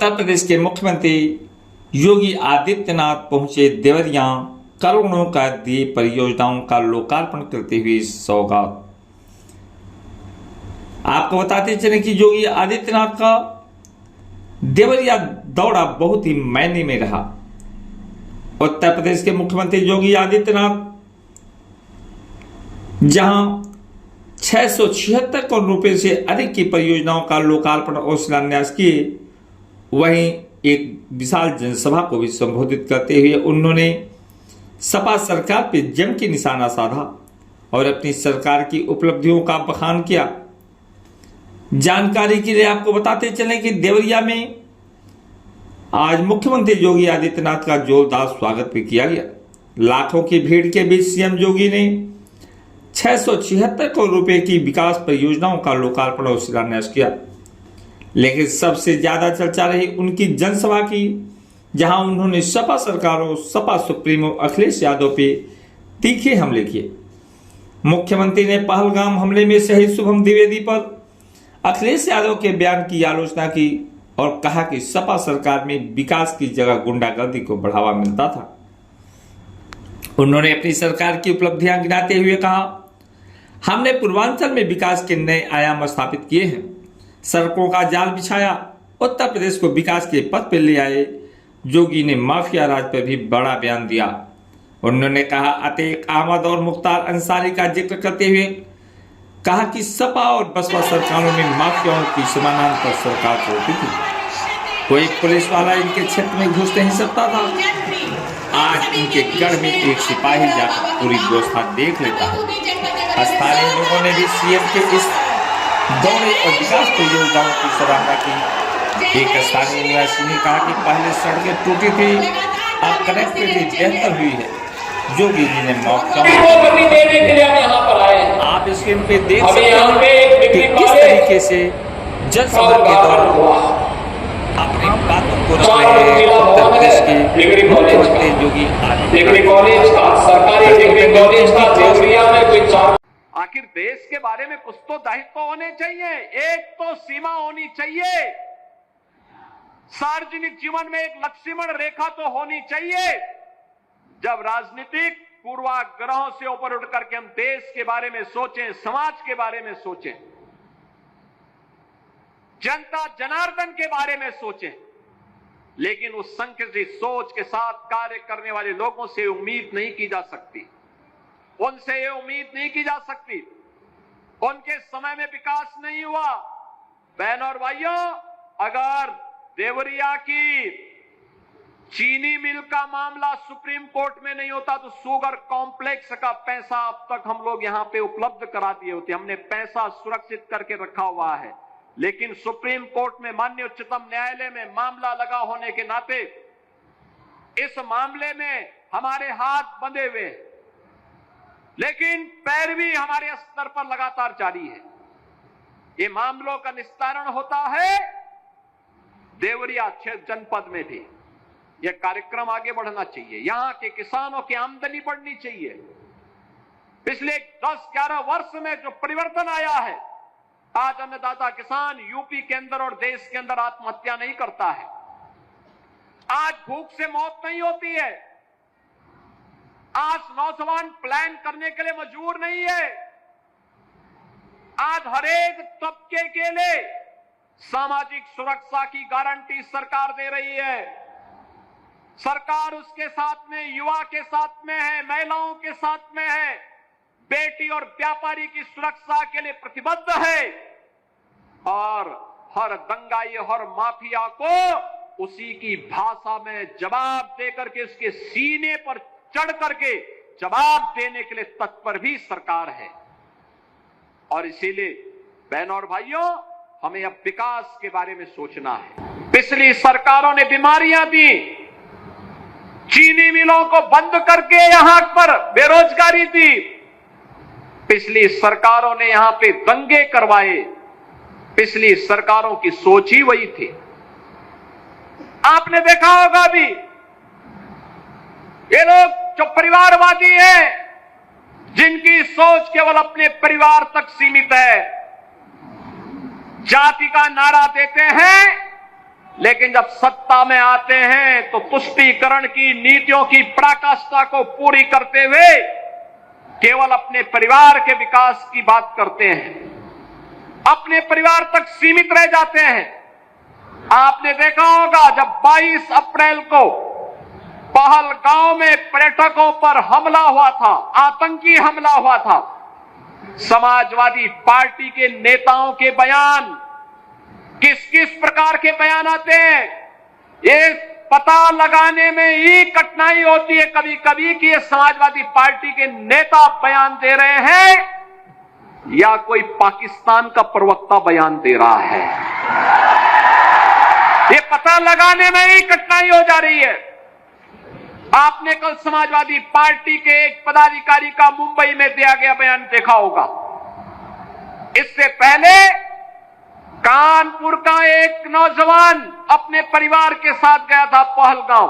उत्तर प्रदेश के मुख्यमंत्री योगी आदित्यनाथ पहुंचे देवरिया, करोड़ों का दिए परियोजनाओं का लोकार्पण करते हुए सौगात। आपको बताते चले कि योगी आदित्यनाथ का देवरिया दौरा बहुत ही मायने में रहा। उत्तर प्रदेश के मुख्यमंत्री योगी आदित्यनाथ जहां 676 करोड़ रुपए से अधिक की परियोजनाओं का लोकार्पण और शिलान्यास किए, वहीं एक विशाल जनसभा को भी संबोधित करते हुए उन्होंने सपा सरकार पर जम के निशाना साधा और अपनी सरकार की उपलब्धियों का बखान किया। जानकारी के लिए आपको बताते चलें कि देवरिया में आज मुख्यमंत्री योगी आदित्यनाथ का जोरदार स्वागत भी किया गया। लाखों की भीड़ के बीच सीएम योगी ने 676 करोड़ रुपए की विकास परियोजनाओं का लोकार्पण और शिलान्यास किया, लेकिन सबसे ज्यादा चर्चा रही उनकी जनसभा की, जहां उन्होंने सपा सरकार और सपा सुप्रीमो अखिलेश यादव पे तीखे हमले किए। मुख्यमंत्री ने पहलगाम हमले में शहीद शुभम द्विवेदी पर अखिलेश यादव के बयान की आलोचना की और कहा कि सपा सरकार में विकास की जगह गुंडागर्दी को बढ़ावा मिलता था। उन्होंने अपनी सरकार की उपलब्धियां गिनाते हुए कहा, हमने पूर्वांचल में विकास के नए आयाम स्थापित किए हैं, सड़कों का जाल बिछाया, उत्तर प्रदेश को विकास के पथ पर ले आए। योगी ने माफिया राज पर भी बड़ा बयान दिया। उन्होंने कहा, अतीक अहमद और मुख्तार अंसारी का जिक्र करते हुए कहा कि सपा और बसपा सरकारों में माफियाओं की समानांतर सरकार चलती थी, कोई पुलिस वाला इनके क्षेत्र में घुस नहीं सकता था। आज इनके गढ़ में एक सिपाही जाकर पूरी व्यवस्था देख लेता है। स्थानीय लोगों ने भी सीएम के इस दौरे और विकास परियोजनाओं की सराहना की। एक स्थानीय निवासी ने कहा कि पहले सड़कें टूटी थी, अब कनेक्टिविटी बेहतर हुई है। योगी जी ने मौका देने के लिए यहाँ पर आए। आप स्क्रीन पे देख सकते हैं कि किस तरीके से जनसभा के दौरान अपनी बातों को रख रहे हैं उत्तर प्रदेश के मुख्यमंत्री योगी आदित्यनाथ। आखिर देश के बारे में कुछ तो दायित्व होने चाहिए, एक तो सीमा होनी चाहिए, सार्वजनिक जीवन में एक लक्ष्मण रेखा तो होनी चाहिए। जब राजनीतिक पूर्वाग्रहों से ऊपर उठ करके हम देश के बारे में सोचें, समाज के बारे में सोचें, जनता जनार्दन के बारे में सोचें, लेकिन उस संकुचित सोच के साथ कार्य करने वाले लोगों से उम्मीद नहीं की जा सकती, उनसे ये उम्मीद नहीं की जा सकती। उनके समय में विकास नहीं हुआ। बहनों और भाइयों, अगर देवरिया की चीनी मिल का मामला सुप्रीम कोर्ट में नहीं होता तो शुगर कॉम्प्लेक्स का पैसा अब तक हम लोग यहां पे उपलब्ध करा दिए होते। हमने पैसा सुरक्षित करके रखा हुआ है, लेकिन सुप्रीम कोर्ट में, माननीय उच्चतम न्यायालय में मामला लगा होने के नाते इस मामले में हमारे हाथ बंधे हुए हैं, लेकिन पैरवी हमारे स्तर पर लगातार जारी है। ये मामलों का निस्तारण होता है देवरिया जनपद में भी। यह कार्यक्रम आगे बढ़ना चाहिए, यहां के किसानों की आमदनी बढ़नी चाहिए। पिछले 10-11 वर्ष में जो परिवर्तन आया है, आज अन्नदाता किसान यूपी के अंदर और देश के अंदर आत्महत्या नहीं करता है, आज भूख से मौत नहीं होती है, आज नौजवान प्लान करने के लिए मजबूर नहीं है, आज हरेक तबके के लिए सामाजिक सुरक्षा की गारंटी सरकार दे रही है। सरकार उसके साथ में, युवा के साथ में है, महिलाओं के साथ में है, बेटी और व्यापारी की सुरक्षा के लिए प्रतिबद्ध है और हर दंगाई, हर माफिया को उसी की भाषा में जवाब देकर के उसके सीने पर चढ़ करके जवाब देने के लिए तत्पर भी सरकार है। और इसीलिए बहनों और भाइयों, हमें अब विकास के बारे में सोचना है। पिछली सरकारों ने बीमारियां दी, चीनी मिलों को बंद करके यहां पर बेरोजगारी दी, पिछली सरकारों ने यहां पे दंगे करवाए, पिछली सरकारों की सोच ही वही थी। आपने देखा होगा भी, ये लोग जो परिवारवादी हैं, जिनकी सोच केवल अपने परिवार तक सीमित है, जाति का नारा देते हैं लेकिन जब सत्ता में आते हैं तो तुष्टीकरण की नीतियों की पराकाष्ठा को पूरी करते हुए केवल अपने परिवार के विकास की बात करते हैं, अपने परिवार तक सीमित रह जाते हैं। आपने देखा होगा जब 22 अप्रैल को पहलगांव में पर्यटकों पर हमला हुआ था, आतंकी हमला हुआ था, समाजवादी पार्टी के नेताओं के बयान किस किस प्रकार के बयान आते हैं, ये पता लगाने में ही कठिनाई होती है कभी कभी कि ये समाजवादी पार्टी के नेता बयान दे रहे हैं या कोई पाकिस्तान का प्रवक्ता बयान दे रहा है। ये पता लगाने में ही कठिनाई हो जा रही है। आपने कल समाजवादी पार्टी के एक पदाधिकारी का मुंबई में दिया गया बयान देखा होगा। इससे पहले कानपुर का एक नौजवान अपने परिवार के साथ गया था पहलगांव,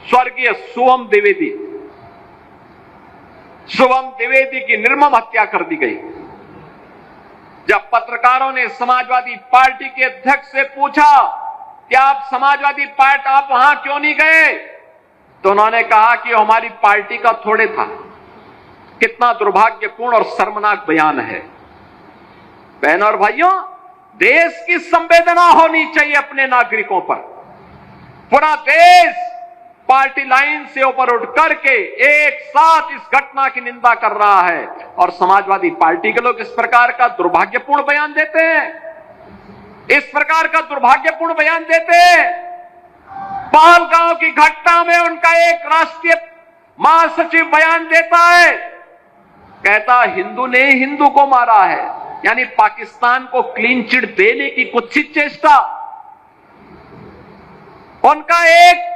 स्वर्गीय शुभम द्विवेदी की निर्मम हत्या कर दी गई। जब पत्रकारों ने समाजवादी पार्टी के अध्यक्ष से पूछा कि आप समाजवादी पार्टी आप वहां क्यों नहीं गए, तो उन्होंने कहा कि हमारी पार्टी का थोड़े था। कितना दुर्भाग्यपूर्ण और शर्मनाक बयान है। बहनों और भाइयों, देश की संवेदना होनी चाहिए अपने नागरिकों पर। पूरा देश पार्टी लाइन से ऊपर उठ करके एक साथ इस घटना की निंदा कर रहा है और समाजवादी पार्टी के लोग इस प्रकार का दुर्भाग्यपूर्ण बयान देते हैं, इस प्रकार का दुर्भाग्यपूर्ण बयान देते हैं। पहलगांव की घटना में उनका एक राष्ट्रीय महासचिव बयान देता है, कहता हिंदू ने हिंदू को मारा है, यानी पाकिस्तान को क्लीन चिट देने की कुत्सित चेष्टा। उनका एक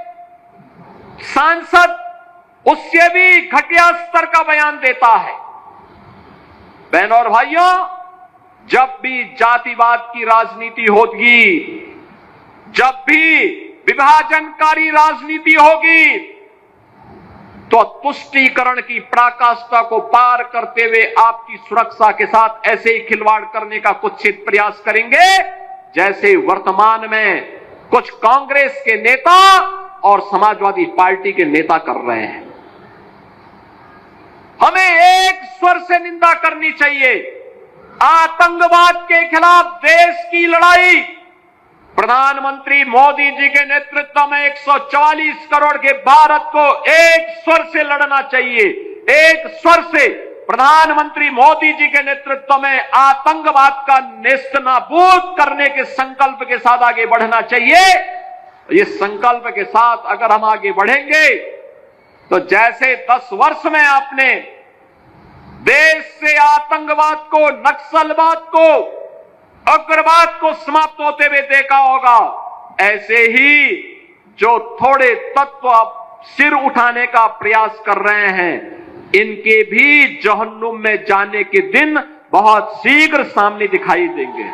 सांसद उससे भी घटिया स्तर का बयान देता है। बहनों और भाइयों, जब भी जातिवाद की राजनीति होगी, जब भी विभाजनकारी राजनीति होगी, तो तुष्टीकरण की पराकाष्ठा को पार करते हुए आपकी सुरक्षा के साथ ऐसे ही खिलवाड़ करने का कुत्सित प्रयास करेंगे जैसे वर्तमान में कुछ कांग्रेस के नेता और समाजवादी पार्टी के नेता कर रहे हैं। हमें एक स्वर से निंदा करनी चाहिए। आतंकवाद के खिलाफ देश की लड़ाई प्रधानमंत्री मोदी जी के नेतृत्व में 144 करोड़ के भारत को एक स्वर से लड़ना चाहिए। एक स्वर से प्रधानमंत्री मोदी जी के नेतृत्व में आतंकवाद का नेस्तनाबूद करने के संकल्प के साथ आगे बढ़ना चाहिए। इस संकल्प के साथ अगर हम आगे बढ़ेंगे तो जैसे 10 वर्ष में आपने देश से आतंकवाद को, नक्सलवाद को, उग्रवाद को समाप्त होते हुए देखा होगा, ऐसे ही जो थोड़े तत्व सिर उठाने का प्रयास कर रहे हैं, इनके भी जहन्नुम में जाने के दिन बहुत शीघ्र सामने दिखाई देंगे।